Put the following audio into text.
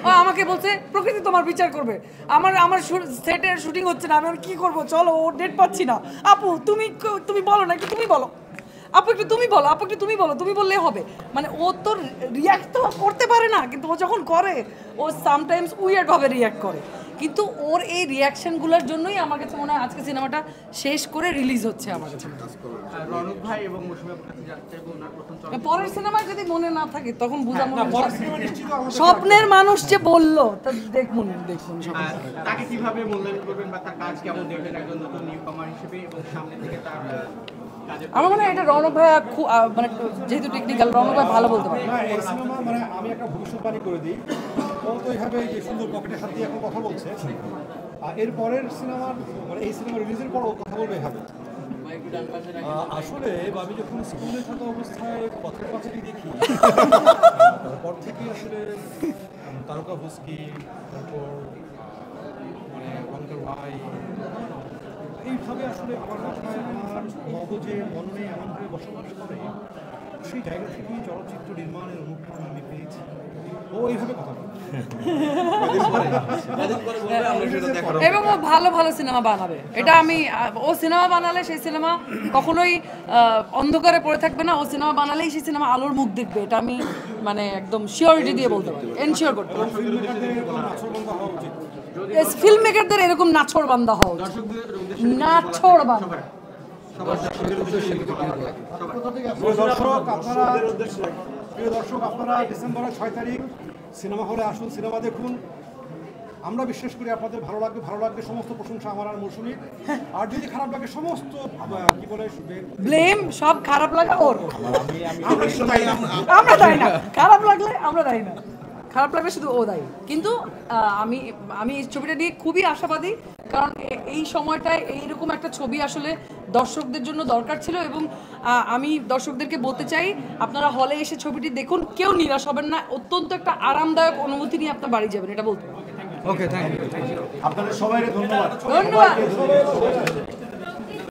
ও আমাকে বলছে প্রকৃতি তোমার বিচার করবে, আমার আমার সেটের শুটিং হচ্ছে না, আমি আর কি করবো, চলো ও ডেট পাচ্ছি না, আপু তুমি বলো না, একটু তুমি বলো, আপু একটু তুমি বলো, আপু একটু তুমি বলো, তুমি বললেই হবে। মানে ও তো রিয়াক্ট তো করতে পারে না, কিন্তু ও যখন করে ও সামটাইমস উইয়ার্ডভাবে রিয়াক্ট করে। কিন্তু ওর এই রিয়াকশনগুলোর জন্যই আমার কাছে মনে হয় আজকে সিনেমাটা শেষ করে রিলিজ হচ্ছে আমার কাছে। রনক ভাই এবং মৌসুমী আপুর কাছে যাচ্ছে এবং ওনার প্রথম পরের সিনেমায় যদি মনে না থাকে তখন বুঝা মনে স্বপ্নের মানুষ যে বললো তা দেখুন তাকে কিভাবে মূল্যায়ন করবেন বা তার কাজ কেমন দেখবেন একজন নতুন নিউ কামার হিসেবে এবং সামনে থেকে তার আমার মনে হয় এটা রনক ভাই মানে যেহেতু টেকনিক্যাল রনক ভাই ভালো বলতে পারে। এই সিনেমা মানে আমি একটা ভবিষ্যৎবাণী করে দিই, ও তো এইভাবে যে সুন্দর পকেটের হাত দিয়ে এখন কথা বলছে, আর এর পরের সিনেমার মানে এই সিনেমা রিলিজের পর ও কথা বলবে এভাবে। আসলে আমি যখন স্কুলে থাকা অবস্থায় পথের পাঁচালী দেখি, তারপর থেকে আসলে তারকা ভুস্কি, তারপর মানে অঙ্কর ভাই, এইভাবে আসলে আমার বাসায় আমার মগজে মনে এমনভাবে বসবাস করে, সেই জায়গা থেকেই চলচ্চিত্র নির্মাণের অনুপ্রেরণা আমি পেয়েছি। ও এইভাবে কথা বলে এবং ও ভালো ভালো সিনেমা বানাবে, এটা আমি ও সিনেমা বানালে সেই সিনেমা কখনোই অন্ধকারে পড়ে থাকবে না, ও সিনেমা বানালেই সেই সিনেমা আলোর মুখ দেখবে, এটা আমি মানে একদম শিওরিটি দিয়ে বলতে পারি, এনশিওর করতে পারি। ফিল্ম মেকারদের এরকম নাছোড় বান্দা হওয়া উচিত, নাছোড় বান্দা। প্রিয় দর্শক, আপনারা ডিসেম্বরের 6 তারিখ সিনেমা হলে আসুন, সিনেমা দেখুন। আমরা বিশ্বাস করি আপনাদের ভালো লাগবে। সমস্ত প্রশংসা আমার আর মৌসুমীর। আর যদি খারাপ লাগে সমস্ত কি বলে ব্লেম সব খারাপ লাগা ওর, আমরা দায়ী না। খারাপ লাগলে আমরা দায়ী না, খারাপ লাগলে শুধু ও দায়ী। কিন্তু আমি এই ছবিটা নিয়ে খুবই আশাবাদী, কারণ এই সময়টায় এইরকম একটা ছবি আসলে দর্শকদের জন্য দরকার ছিল। এবং আমি দর্শকদেরকে বলতে চাই আপনারা হলে এসে ছবিটি দেখুন, কেউ নিরাশ হবেন না, অত্যন্ত একটা আরামদায়ক অনুভূতি নিয়ে আপনার বাড়ি যাবেন, এটা বলতে। ওকে, থ্যাংক ইউ। আপনাদের সবাইকে ধন্যবাদ।